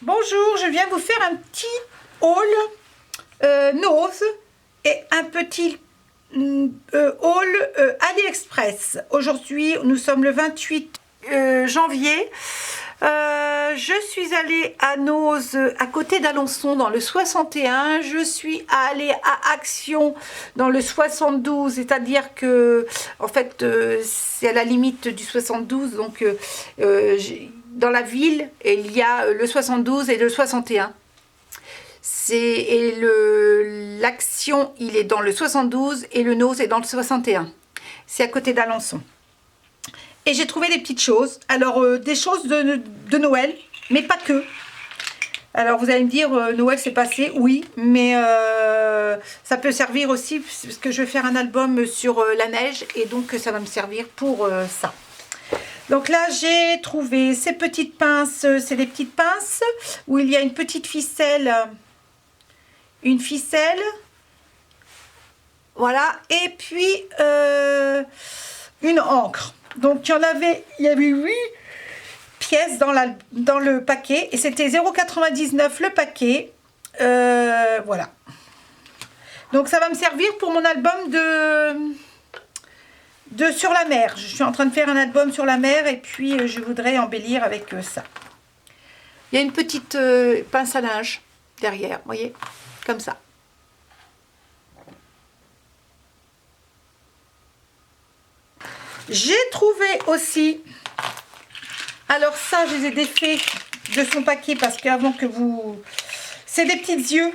Bonjour, je viens vous faire un petit haul Nose et un petit haul AliExpress. Aujourd'hui, nous sommes le 28 janvier. Je suis allée à Nose, à côté d'Alençon, dans le 61. Je suis allée à Action, dans le 72, c'est-à-dire que, en fait, c'est à la limite du 72, donc dans la ville, il y a le 72 et le 61. L'Action, il est dans le 72 et le Nose est dans le 61. C'est à côté d'Alençon. Et j'ai trouvé des petites choses. Alors, des choses de Noël, mais pas que. Alors, vous allez me dire, Noël c'est passé, oui, mais ça peut servir aussi, parce que je vais faire un album sur la neige, et donc ça va me servir pour ça. Donc là, j'ai trouvé ces petites pinces, c'est des petites pinces, où il y a une petite ficelle, voilà, et puis une encre. Donc il y avait 8 pièces dans le paquet et c'était 0,99 le paquet. Voilà. Donc ça va me servir pour mon album de sur la mer. Je suis en train de faire un album sur la mer et puis je voudrais embellir avec ça. Il y a une petite pince à linge derrière, vous voyez, comme ça. J'ai trouvé aussi, alors ça je les ai défaits de son paquet parce qu'avant que vous, c'est des petits yeux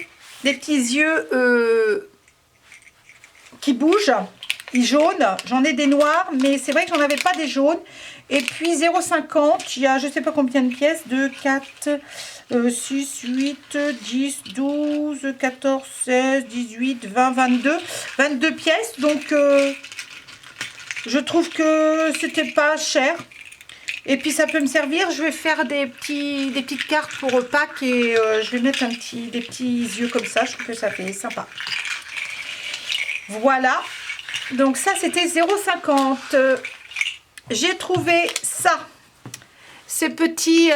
qui bougent, ils jaunes, j'en ai des noirs mais c'est vrai que j'en avais pas des jaunes. Et puis 0,50, il y a je sais pas combien de pièces, 2, 4, 6, 8, 10, 12, 14, 16, 18, 20, 22 pièces, donc je trouve que c'était pas cher. Et puis ça peut me servir. Je vais faire des petites cartes pour Pâques et je vais mettre des petits yeux comme ça. Je trouve que ça fait sympa. Voilà. Donc ça c'était 0,50. J'ai trouvé ça. Ces petits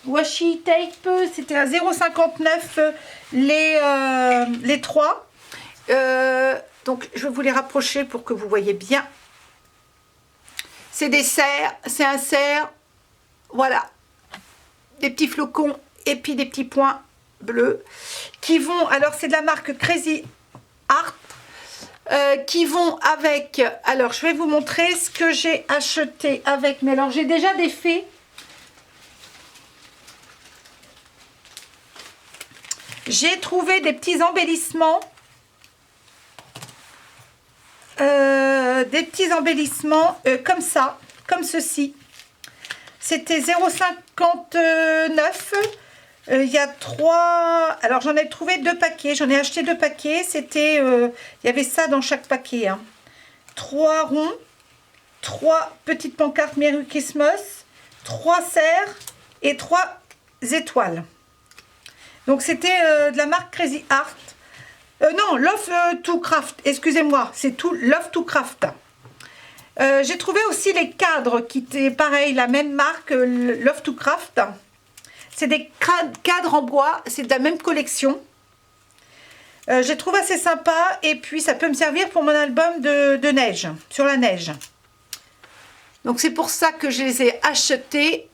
washi tape. C'était à 0,59 les 3. Donc, je vais vous les rapprocher pour que vous voyez bien. C'est des cerfs, c'est un cerf. Voilà. Des petits flocons et puis des petits points bleus qui vont, alors c'est de la marque Crazy Art, qui vont avec, alors je vais vous montrer ce que j'ai acheté avec, mais alors j'ai déjà des faits. J'ai trouvé des petits embellissements. Comme ça, comme ceci. C'était 0,59. Il y a 3. Alors j'en ai trouvé 2 paquets. J'en ai acheté 2 paquets. C'était. Il y avait ça dans chaque paquet. 3 ronds, 3 petites pancartes Merry Christmas, 3 cerfs et 3 étoiles. Donc c'était de la marque Crazy Art. Non, Love to Craft, excusez-moi, c'est tout Love to Craft. J'ai trouvé aussi les cadres qui étaient pareil, la même marque, Love to Craft. C'est des cadres en bois, c'est de la même collection. J'ai trouvé assez sympa et puis ça peut me servir pour mon album de neige, sur la neige. Donc c'est pour ça que je les ai achetés.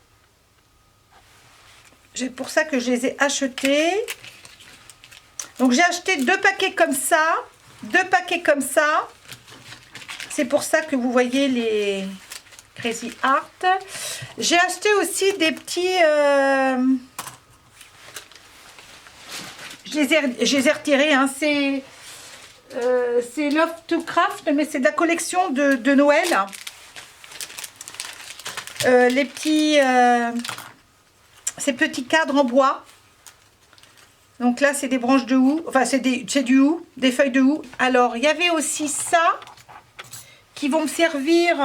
Donc j'ai acheté 2 paquets comme ça, 2 paquets comme ça. C'est pour ça que vous voyez les Crazy Art. J'ai acheté aussi des petits... je les ai retirés. Hein. C'est Love to Craft, mais c'est de la collection de Noël. Les petits... ces petits cadres en bois. Donc là, c'est des branches de houx. Enfin, c'est du houx, des feuilles de houx. Alors, il y avait aussi ça qui vont me servir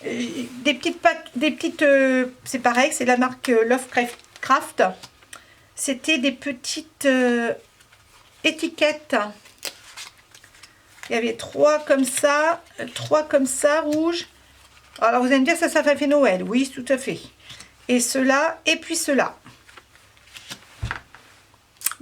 des petites c'est pareil, c'est la marque Lovecraft. C'était des petites étiquettes. Il y avait 3 comme ça, rouges. Alors, vous allez me dire, ça fait Noël. Oui, tout à fait. et ceux-là, et puis ceux-là.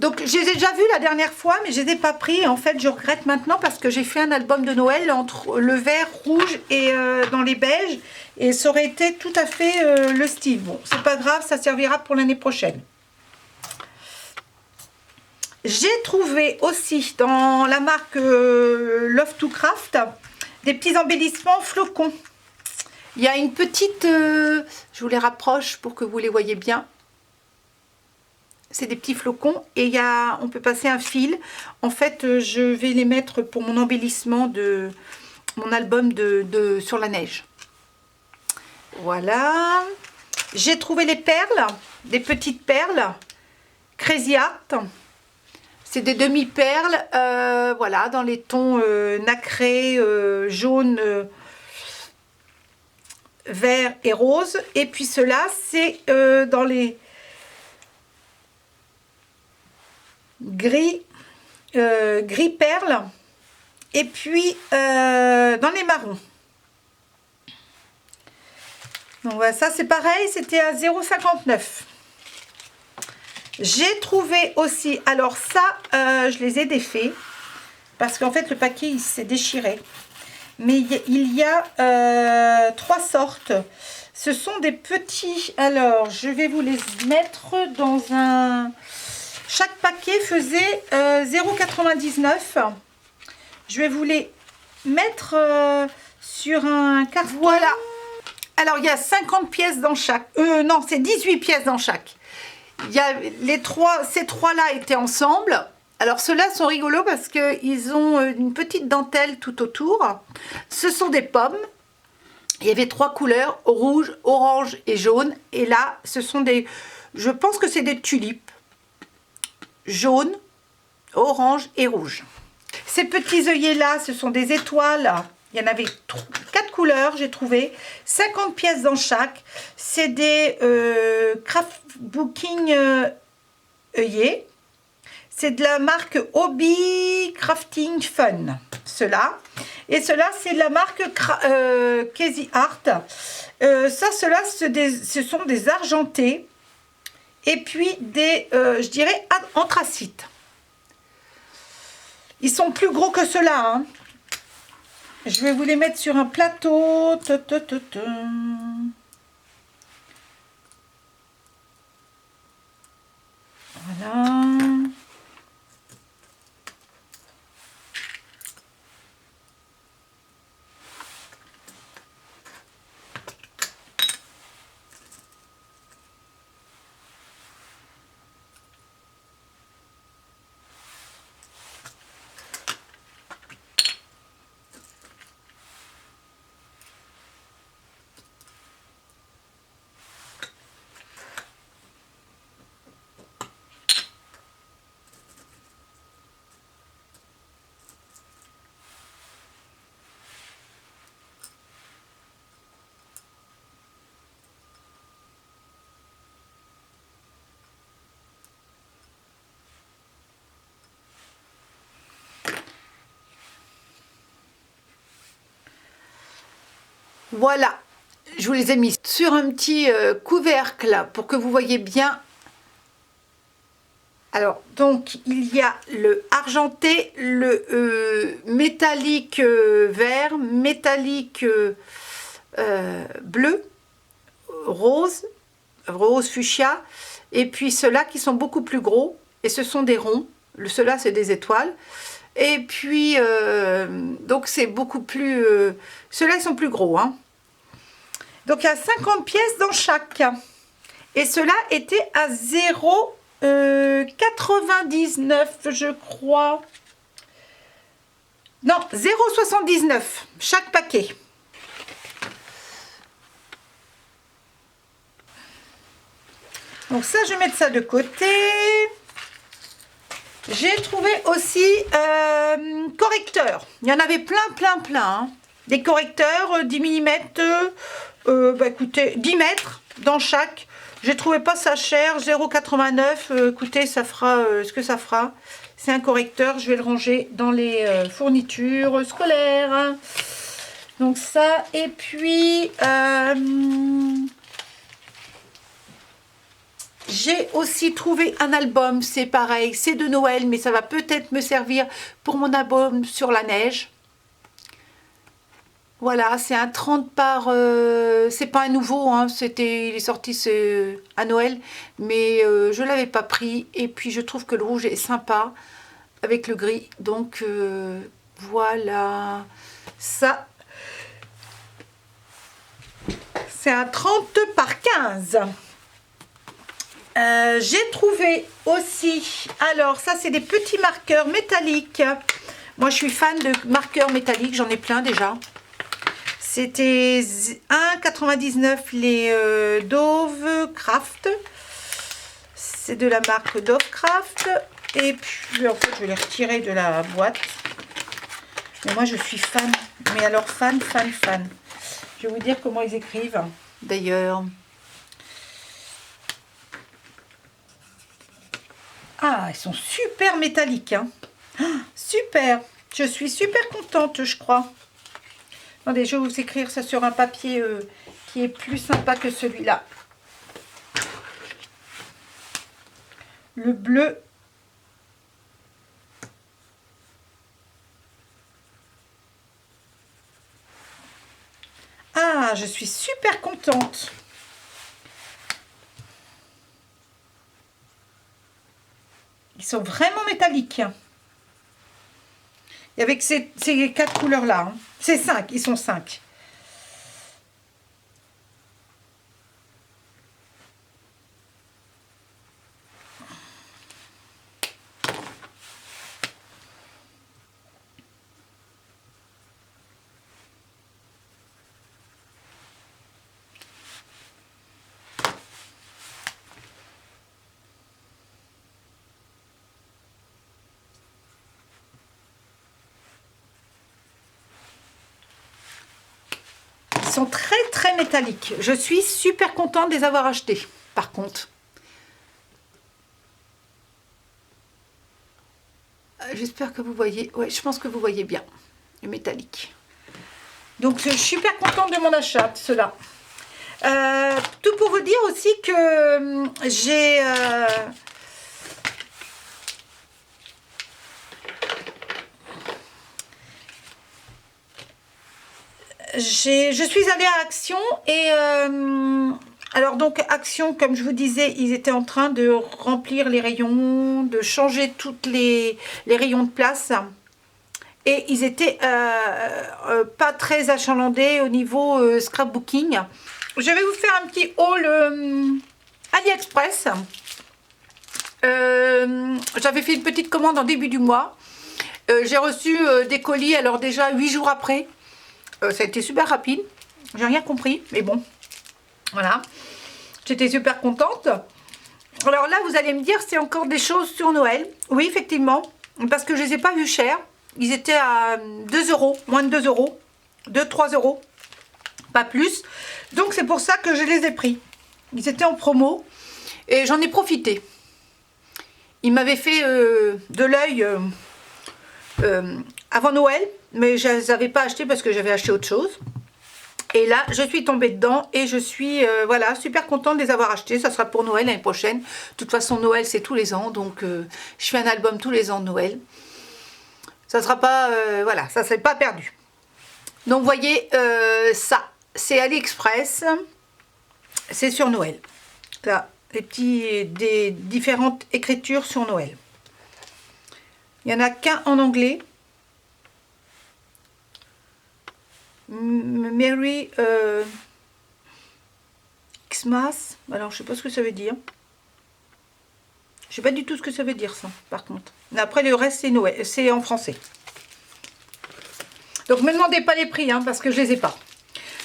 Donc, je les ai déjà vus la dernière fois, mais je les ai pas pris. En fait, je regrette maintenant parce que j'ai fait un album de Noël entre le vert, rouge et dans les beiges. Et ça aurait été tout à fait le style. Bon, c'est pas grave, ça servira pour l'année prochaine. J'ai trouvé aussi dans la marque Love to Craft des petits embellissements flocons. Il y a une petite... je vous les rapproche pour que vous les voyez bien. C'est des petits flocons et on peut passer un fil. En fait, je vais les mettre pour mon embellissement de mon album sur la neige. Voilà. J'ai trouvé les perles, des petites perles Crazy Art. C'est des demi-perles, voilà, dans les tons nacré, jaune, vert et rose. Et puis ceux-là, c'est dans les gris perles et puis dans les marrons. Donc voilà, ça c'est pareil, c'était à 0,59. J'ai trouvé aussi, alors ça je les ai défaits parce qu'en fait le paquet il s'est déchiré, mais il y a 3 sortes. Ce sont des petits, alors je vais vous les mettre dans un... Chaque paquet faisait 0,99. Je vais vous les mettre sur un carton. Voilà. Alors, il y a 50 pièces dans chaque. Non, c'est 18 pièces dans chaque. Il y a ces trois-là étaient ensemble. Alors, ceux-là sont rigolos parce qu'ils ont une petite dentelle tout autour. Ce sont des pommes. Il y avait 3 couleurs, rouge, orange et jaune. Et là, ce sont des... Je pense que c'est des tulipes. Jaune, orange et rouge. Ces petits œillets là, ce sont des étoiles. Il y en avait 4 couleurs, j'ai trouvé. 50 pièces dans chaque. C'est des Craftbooking œillets. C'est de la marque Hobby Crafting Fun. Ceux-là. Et ceux-là, c'est de la marque Crazy Art. Ceux-là, ce sont des argentés. Et puis des, je dirais, anthracite. Ils sont plus gros que ceux-là. Hein. Je vais vous les mettre sur un plateau. Voilà. Voilà, je vous les ai mis sur un petit couvercle pour que vous voyez bien. Alors, donc, il y a le argenté, le métallique vert, métallique bleu, rose fuchsia, et puis ceux-là qui sont beaucoup plus gros, et ce sont des ronds. Ceux-là, c'est des étoiles. Et puis, donc c'est beaucoup plus... ceux-là, ils sont plus gros, hein. Donc, il y a 50 pièces dans chaque. Et ceux-là étaient à 0,99, je crois. Non, 0,79 chaque paquet. Donc ça, je vais mettre ça de côté. J'ai trouvé aussi correcteurs. Il y en avait plein. Hein. Des correcteurs 10 mm, bah écoutez, 10 mètres dans chaque. J'ai trouvé pas ça cher, 0,89. Écoutez, ça fera ce que ça fera. C'est un correcteur, je vais le ranger dans les fournitures scolaires. Donc ça, et puis J'ai aussi trouvé un album, c'est pareil, c'est de Noël, mais ça va peut-être me servir pour mon album sur la neige. Voilà, c'est un 30 par... c'est pas un nouveau, hein, il est sorti à Noël, mais je ne l'avais pas pris. Et puis je trouve que le rouge est sympa avec le gris. Donc voilà, ça, c'est un 30 par 15. J'ai trouvé aussi, alors ça c'est des petits marqueurs métalliques. Moi je suis fan de marqueurs métalliques, j'en ai plein déjà. C'était 1,99 les Dove Craft. C'est de la marque Dove Craft. Et puis en fait je vais les retirer de la boîte. Mais moi je suis fan. Mais alors fan. Je vais vous dire comment ils écrivent. D'ailleurs. Ah, ils sont super métalliques. Hein. Ah, super. Je suis super contente, je crois. Attendez, je vais vous écrire ça sur un papier qui est plus sympa que celui-là. Le bleu. Ah, je suis super contente. Ils sont vraiment métalliques. Et avec ces 4 couleurs-là. Hein. C'est 5, ils sont 5. Sont très métalliques. Je suis super contente de les avoir achetés. Par contre, j'espère que vous voyez. Ouais, je pense que vous voyez bien le métallique. Donc je suis super contente de mon achat, cela. Tout pour vous dire aussi que je suis allée à Action et alors donc Action, comme je vous disais, ils étaient en train de remplir les rayons, de changer toutes les rayons de place et ils étaient pas très achalandés au niveau scrapbooking. Je vais vous faire un petit haul AliExpress. J'avais fait une petite commande en début du mois. J'ai reçu des colis, alors déjà 8 jours après. Ça a été super rapide. J'ai rien compris, mais bon. Voilà. J'étais super contente. Alors là, vous allez me dire, c'est encore des choses sur Noël. Oui, effectivement. Parce que je ne les ai pas vus chers. Ils étaient à 2 euros, moins de 2 euros. 2-3 euros. Pas plus. Donc c'est pour ça que je les ai pris. Ils étaient en promo. Et j'en ai profité. Ils m'avaient fait de l'œil avant Noël. Mais je ne les avais pas achetés parce que j'avais acheté autre chose. Et là, je suis tombée dedans et je suis voilà, super contente de les avoir achetés. Ça sera pour Noël l'année prochaine. De toute façon, Noël, c'est tous les ans. Donc, je fais un album tous les ans de Noël. Ça sera pas, voilà, ça ne serait pas perdu. Donc, vous voyez, ça, c'est AliExpress. C'est sur Noël. Là, des différentes écritures sur Noël. Il n'y en a qu'un en anglais. Merry Xmas. Alors je sais pas ce que ça veut dire. Je sais pas du tout ce que ça veut dire ça par contre. Mais après le reste c'est Noël, c'est en français. Donc me demandez pas les prix hein, parce que je les ai pas.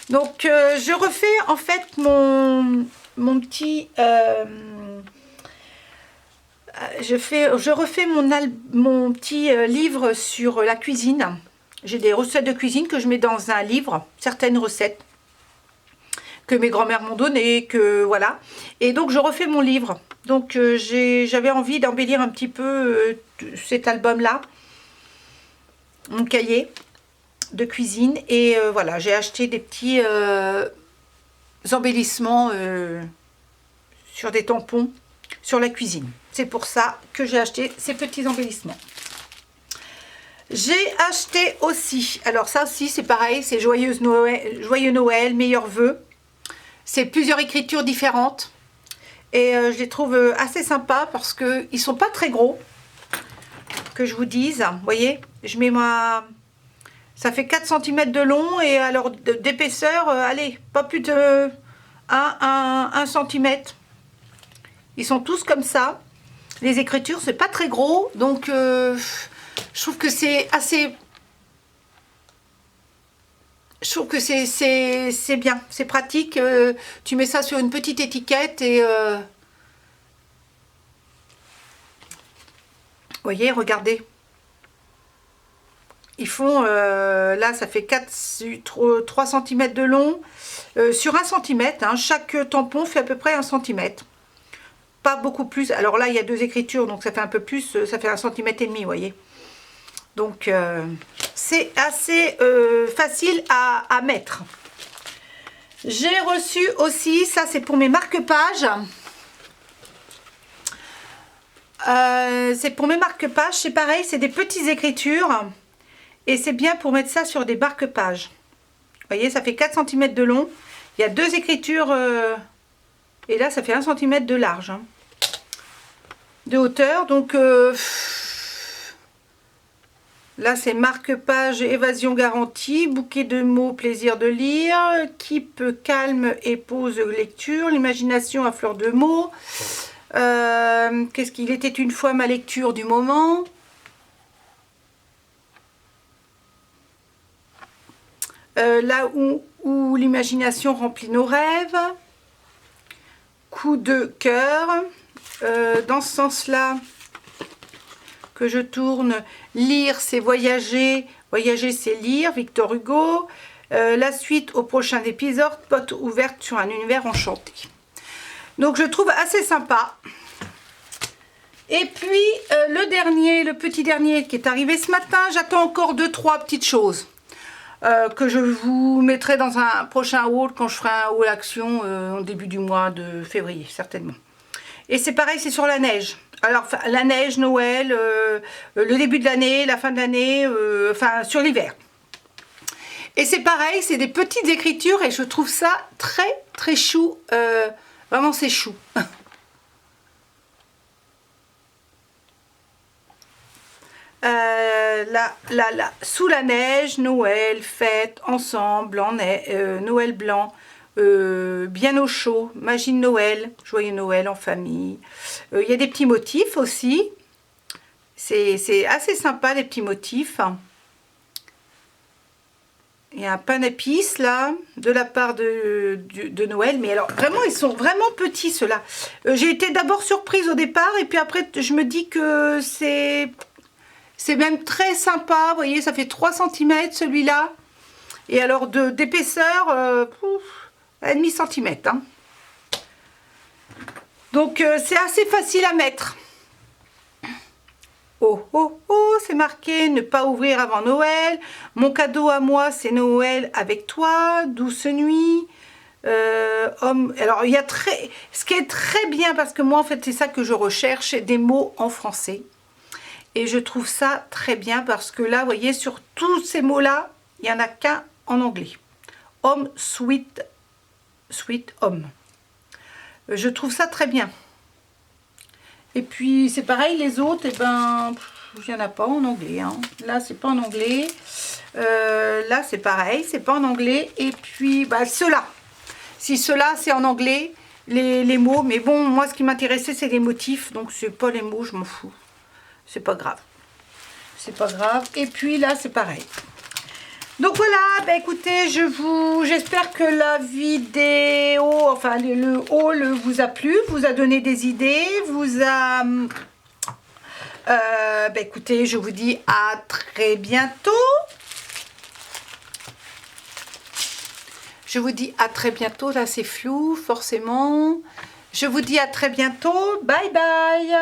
Donc je refais en fait mon petit je refais mon petit livre sur la cuisine. J'ai des recettes de cuisine que je mets dans un livre, certaines recettes que mes grand-mères m'ont données, que voilà. Et donc je refais mon livre. Donc j'avais envie d'embellir un petit peu cet album-là, mon cahier de cuisine. Et voilà, j'ai acheté des petits embellissements sur des tampons sur la cuisine. C'est pour ça que j'ai acheté ces petits embellissements. J'ai acheté aussi, alors ça aussi c'est pareil, c'est joyeux Noël, meilleurs vœux. C'est plusieurs écritures différentes. Et je les trouve assez sympas parce qu'ils ne sont pas très gros. Que je vous dise, vous voyez, je mets ma... Ça fait 4 cm de long et alors d'épaisseur, allez, pas plus de 1 cm. Ils sont tous comme ça. Les écritures, c'est pas très gros. Donc, je trouve que c'est assez... Je trouve que c'est bien, c'est pratique. Tu mets ça sur une petite étiquette et... vous voyez, regardez. Ils font, là ça fait 3 cm de long sur 1 cm. Hein, chaque tampon fait à peu près 1 cm. Pas beaucoup plus. Alors là il y a 2 écritures donc ça fait un peu plus, ça fait 1,5 cm, vous voyez. Donc c'est assez facile à mettre. J'ai reçu aussi, ça c'est pour mes marque-pages. C'est pour mes marque-pages, c'est pareil, c'est des petites écritures. Et c'est bien pour mettre ça sur des marque-pages. Vous voyez, ça fait 4 cm de long. Il y a 2 écritures. Et là, ça fait 1 cm de large. Hein, de hauteur. Donc, là, c'est marque-page, évasion garantie. Bouquet de mots, plaisir de lire. Keep calme et pause lecture. L'imagination à fleur de mots. Qu'est-ce qu'il était une fois ma lecture du moment. Là où l'imagination remplit nos rêves. Coup de cœur. Dans ce sens-là que je tourne, lire c'est voyager, voyager c'est lire, Victor Hugo. La suite au prochain épisode, porte ouverte sur un univers enchanté. Donc je trouve assez sympa. Et puis le petit dernier qui est arrivé ce matin, j'attends encore 2-3 petites choses. Que je vous mettrai dans un prochain haul quand je ferai un haul action au début du mois de février, certainement. Et c'est pareil, c'est sur la neige. Alors, la neige, Noël, le début de l'année, la fin de l'année, enfin, sur l'hiver. Et c'est pareil, c'est des petites écritures et je trouve ça très, très chou. Vraiment, c'est chou. Là, sous la neige, Noël, fête, ensemble, Noël blanc, bien au chaud, magie de Noël, joyeux Noël en famille. Il y a des petits motifs aussi. C'est assez sympa, les petits motifs. Il y a un pain d'épices là, de la part de Noël. Mais alors, vraiment, ils sont vraiment petits ceux-là. J'ai été d'abord surprise au départ et puis après, je me dis que c'est même très sympa, vous voyez, ça fait 3 cm celui-là. Et alors d'épaisseur, 1,5 cm. Hein. Donc c'est assez facile à mettre. Oh, oh, oh, c'est marqué, ne pas ouvrir avant Noël. Mon cadeau à moi, c'est Noël avec toi, douce nuit. Homme, alors il y a ce qui est très bien, parce que moi en fait c'est ça que je recherche, des mots en français. Et je trouve ça très bien parce que là, vous voyez, sur tous ces mots-là, il n'y en a qu'un en anglais. Homme, sweet homme. Je trouve ça très bien. Et puis, c'est pareil, les autres, eh ben, il n'y en a pas en anglais. Hein. Là, c'est pas en anglais. Là, c'est pareil, c'est pas en anglais. Et puis, bah, ceux-là. Si ceux-là, c'est en anglais, les mots. Mais bon, moi, ce qui m'intéressait, c'est les motifs. Donc, c'est pas les mots, je m'en fous. C'est pas grave. C'est pas grave. Et puis là, c'est pareil. Donc voilà, bah écoutez, j'espère que la vidéo, enfin le haul vous a plu, vous a donné des idées, vous a... bah écoutez, je vous dis à très bientôt. Je vous dis à très bientôt. Là, c'est flou, forcément. Je vous dis à très bientôt. Bye bye.